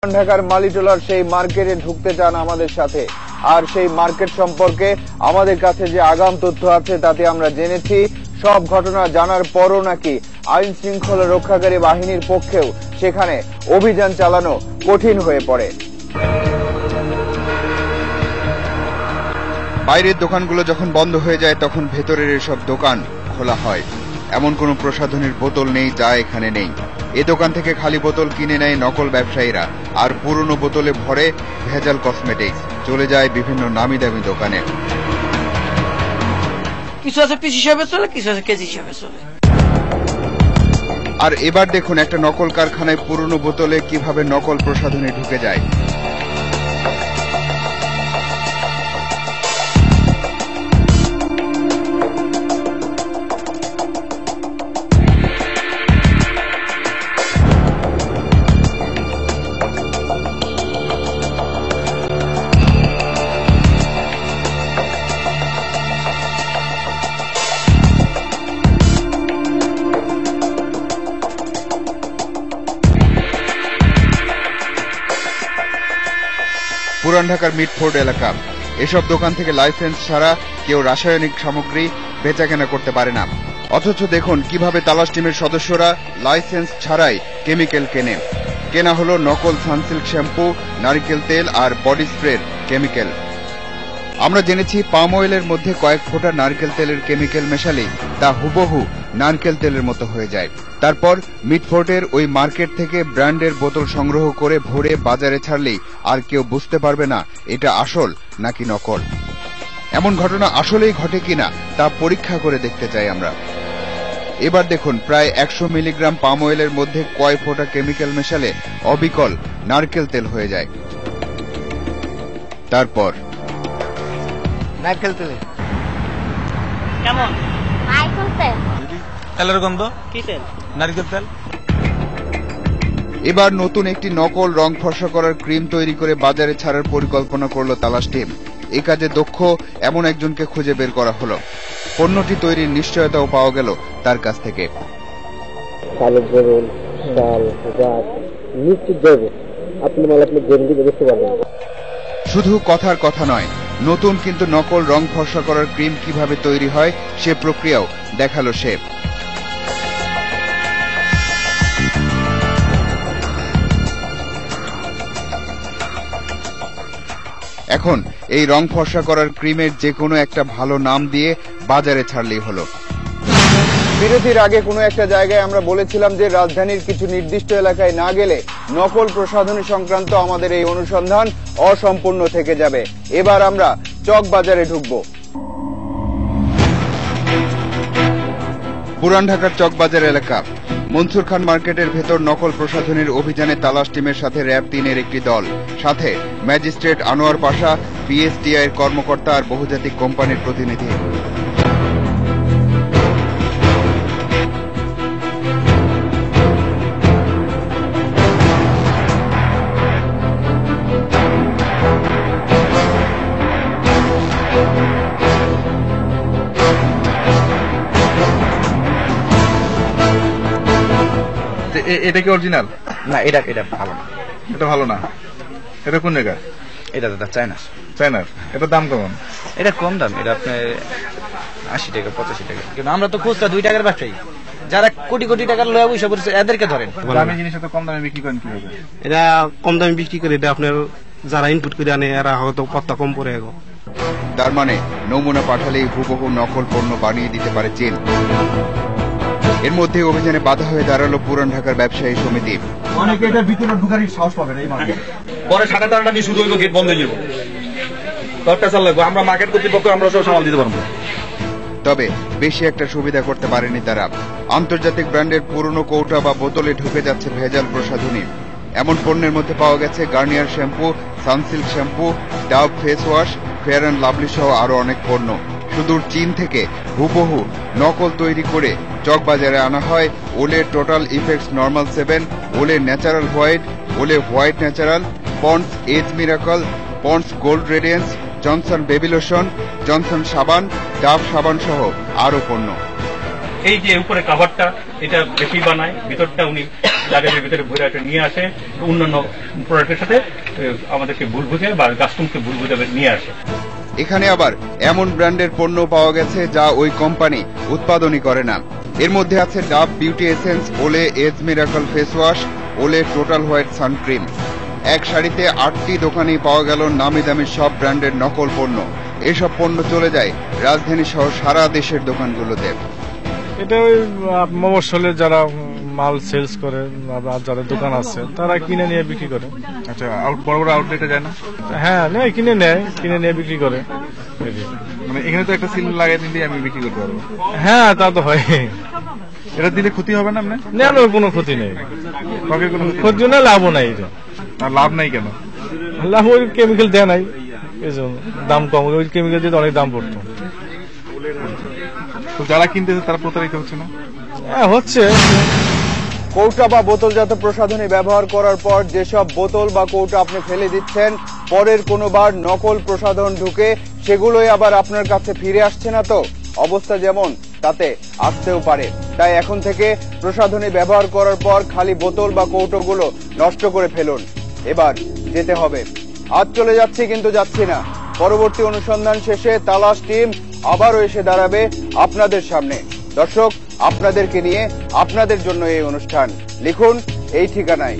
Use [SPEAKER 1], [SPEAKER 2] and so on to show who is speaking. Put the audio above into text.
[SPEAKER 1] ঢাকার মালিটোলার সেই মার্কেটে ঢুকতে চান আমাদের সাথে, আর সেই মার্কেট সম্পর্কে আমাদের কাছে যে আগাম তথ্য আছে তাতে আমরা জেনেছি সব ঘটনা জানার পরও নাকি আইন শৃঙ্খলা রক্ষাকারী বাহিনীর পক্ষেও সেখানে অভিযান চালানো কঠিন হয়ে পড়ে।
[SPEAKER 2] বাইরের দোকানগুলো যখন বন্ধ হয়ে যায় তখন ভেতরের এসব দোকান খোলা হয়। এমন কোনো প্রসাধনীর বোতল নেই যা এখানে নেই। এ দোকান থেকে খালি বোতল কিনে নেয় নকল ব্যবসায়ীরা, আর পুরনো বোতলে ভরে ভেজাল কসমেটিক্স চলে যায় বিভিন্ন নামি দামি দোকানে।
[SPEAKER 3] কিছু আছে পিস হিসাবে চলে, কিছু আছে কেজি হিসাবে চলে।
[SPEAKER 2] আর এবার দেখুন একটা নকল কারখানায় পুরনো বোতলে কিভাবে নকল প্রসাধনী ঢুকে যায়। পুরান ঢাকার মিটফোর্ড এলাকা, এসব দোকান থেকে লাইসেন্স ছাড়া কেউ রাসায়নিক সামগ্রী বেচাকেনা করতে পারে না। অথচ দেখুন কিভাবে তালাশ টিমের সদস্যরা লাইসেন্স ছাড়াই কেমিক্যাল কেনা হলো নকল সানসিল্ক শ্যাম্পু, নারিকেল তেল আর বডি স্প্রের কেমিক্যাল। আমরা জেনেছি পাম অয়েলের মধ্যে কয়েক ফোঁটা নারকেল তেলের কেমিক্যাল মেশালেই তা হুবহু নারকেল তেলের মতো হয়ে যায়। তারপর মিটফোর্টের ওই মার্কেট থেকে ব্র্যান্ডের বোতল সংগ্রহ করে ভরে বাজারে ছাড়লেই আর কেউ বুঝতে পারবে না এটা আসল নাকি নকল। এমন ঘটনা আসলেই ঘটে কিনা তা পরীক্ষা করে দেখতে চাই আমরা। এবার দেখুন প্রায় 100 মিলিগ্রাম পাম অয়েলের মধ্যে কয় ফোঁটা কেমিক্যাল মেশালে অবিকল নারকেল তেল হয়ে যায়। তারপর
[SPEAKER 3] নারকেল তেল কেমন?
[SPEAKER 4] নারকেল তেল,
[SPEAKER 3] তেলের গন্ধ। কি তেল? নারকেল তেল।
[SPEAKER 2] এবার নতুন একটি নকল রং ফর্সা করার ক্রিম তৈরি করে বাজারে ছাড়ার পরিকল্পনা করল তালাশ টিম। এই কাজে দক্ষ এমন একজনকে খুঁজে বের করা হলো। পণ্যটি তৈরির নিশ্চয়তাও পাওয়া গেল তার কাছ থেকে। শুধু কথার কথা নয়, নতুন কিন্তু নকল রং ফর্সা করার ক্রিম কিভাবে তৈরি হয় সে প্রক্রিয়াও দেখালো সে। এখন এই রং ফর্সা করার ক্রিমের যে কোনো একটা ভালো নাম দিয়ে বাজারে ছাড়লেই হলো।
[SPEAKER 1] বিরতির আগে কোনো একটা জায়গায় আমরা বলেছিলাম যে রাজধানীর কিছু নির্দিষ্ট এলাকায় না গেলে নকল প্রসাধনী সংক্রান্ত আমাদের এই অনুসন্ধান অসম্পূর্ণ থেকে যাবে। এবার আমরা চক বাজারে ঢুকব।
[SPEAKER 2] পুরান ঢাকার চক বাজার এলাকা, মনসুর খান মার্কেটের ভেতর নকল প্রসাধনীর অভিযানে তালাশ টিমের সাথে র্যাব 3-এর একটি দল, সাথে ম্যাজিস্ট্রেট আনোয়ার পাশা, বিএসটিআই এর কর্মকর্তা আর বহুজাতিক কোম্পানির প্রতিনিধি।
[SPEAKER 5] এটা কি অরিজিনাল?
[SPEAKER 3] না, এটা ভালো না।
[SPEAKER 5] এটা ভালো না। এটা কোন জায়গা?
[SPEAKER 3] এটা দাদা চায়নার।
[SPEAKER 5] এটার দাম কেমন?
[SPEAKER 3] এটা কম দাম, এটা আপনার 80 টাকা 85 টাকা। কিন্তু আমরা তো খুচরা 2 টাকার ব্যবসায়ী, যারা কোটি কোটি টাকার লয়া পয়সা পড়ছে এদেরকে ধরেন।
[SPEAKER 5] দামি জিনিস তো কম দামে বিক্রি করেন কিভাবে?
[SPEAKER 6] এটা কম দামে বিক্রি করে, এটা আপনার যারা ইনপুট করে আনে এরা হয়তো কতটা কম পড়ে গো।
[SPEAKER 2] তার মানে নমুনা পাঠালেই হুবহু নকল পণ্য বানিয়ে দিতে পারে চীন। এর মধ্যে অভিযানে বাধা হয়ে দাঁড়ালো পুরান ঢাকার ব্যবসায়ী সমিতি।
[SPEAKER 7] অনেকে এটা ভিতরে ঢুকারই সাহস পাবে না এই মার্কেট।
[SPEAKER 5] পরে 7:30 দিয়ে শুরু হইলো, গেট বন্ধ হয়ে যাবে। 10টা চাল লাগবে, আমরা মার্কেট কর্তৃপক্ষ আমরা সব সামাল দিতে পারবো।
[SPEAKER 2] তবে বেশি একটা সুবিধা করতে পারেনি তারা। আন্তর্জাতিক ব্র্যান্ডের পুরনো কৌটা বা বোতলে ঢুকে যাচ্ছে ভেজাল প্রসাধনী। এমন পণ্যের মধ্যে পাওয়া গেছে Garnier shampoo, Sunsilk shampoo, Dove face wash, fair and lovely সহ আরো অনেক পণ্য। সুদূর চীন থেকে হুবহু নকল তৈরি করে চক বাজারে আনা হয় ওলে total effects normal 7, Olay natural white, Olay white natural, Pond's age miracle, Pond's gold radiance, Johnson baby lotion, Johnson সাবান, ডাভ সাবান সহ আরো পণ্য।
[SPEAKER 8] এই যে উপরে কাভারটা, এটা বেশি বানায়, ভিতরটা উনি
[SPEAKER 5] লাগেজের ভিতরে ভরে একটা নিয়ে আসে, অন্যান্য প্রোডাক্টের সাথে আমাদেরকে ভুল বুঝে বা কাস্টমকে ভুল বুঝে নিয়ে আসে।
[SPEAKER 2] এখানে আবার এমন ব্র্যান্ডের পণ্য পাওয়া গেছে যা ওই কোম্পানি উৎপাদনই করে না। এর মধ্যে আছে ডাভ বিউটি এসেন্স, ওলে এজ মিরাকল ফেস ওয়াশ, ওলে টোটাল হোয়াইট সানক্রিম। এক সারিতে 8টি দোকানেই পাওয়া গেল নামি দামি সব ব্র্যান্ডের নকল পণ্য। এসব পণ্য চলে যায় রাজধানী সহ সারা দেশের দোকানগুলোতে।
[SPEAKER 4] এটা ওই মফস্বলে যারা মাল সেলস করে, যারা দোকান আছে তারা কিনে নিয়ে বিক্রি করে।
[SPEAKER 7] আচ্ছা, বড় বড় আউটলেটে যায় না?
[SPEAKER 4] হ্যাঁ, নেয়, কিনে নিয়ে বিক্রি করে।
[SPEAKER 7] মানে এখানে তো একটা সিল লাগাই দিলে আমি বিক্রি করতে পারবো।
[SPEAKER 4] হ্যাঁ, তা তো হয়।
[SPEAKER 7] এটা দিলে ক্ষতি হবে না? আপনার
[SPEAKER 4] না, কোনো ক্ষতি নেই,
[SPEAKER 7] ত্বকের কোনো
[SPEAKER 4] ক্ষতি না, লাভও নাই। এটা
[SPEAKER 7] আর লাভ নাই কেন?
[SPEAKER 4] লাভ ওই কেমিক্যাল দেয় নাই, এই জন্য দাম কম। ওই কেমিক্যাল দিয়ে অনেক দাম পড়তো।
[SPEAKER 7] তো যারা কিনতেছে তারা প্রতারিত হচ্ছে না?
[SPEAKER 4] হ্যাঁ, হচ্ছে।
[SPEAKER 1] কৌটা বা বোতলজাত প্রসাধনী ব্যবহার করার পর যেসব বোতল বা কৌটা আপনি ফেলে দিচ্ছেন, পরের কোনোবার নকল প্রসাধন ঢুকে সেগুলোই আবার আপনার কাছে ফিরে আসছে না তো? অবস্থা যেমন তাতে আসতেও পারে। তাই এখন থেকে প্রসাধনী ব্যবহার করার পর খালি বোতল বা কৌটোগুলো নষ্ট করে ফেলুন। এবার যেতে হবে। আজ চলে যাচ্ছি, কিন্তু যাচ্ছি না। পরবর্তী অনুসন্ধান শেষে তালাশ টিম আবারও এসে দাঁড়াবে আপনাদের সামনে। দর্শক, আপনাদেরকে নিয়ে, আপনাদের জন্য এই অনুষ্ঠান। লিখুন এই ঠিকানায়।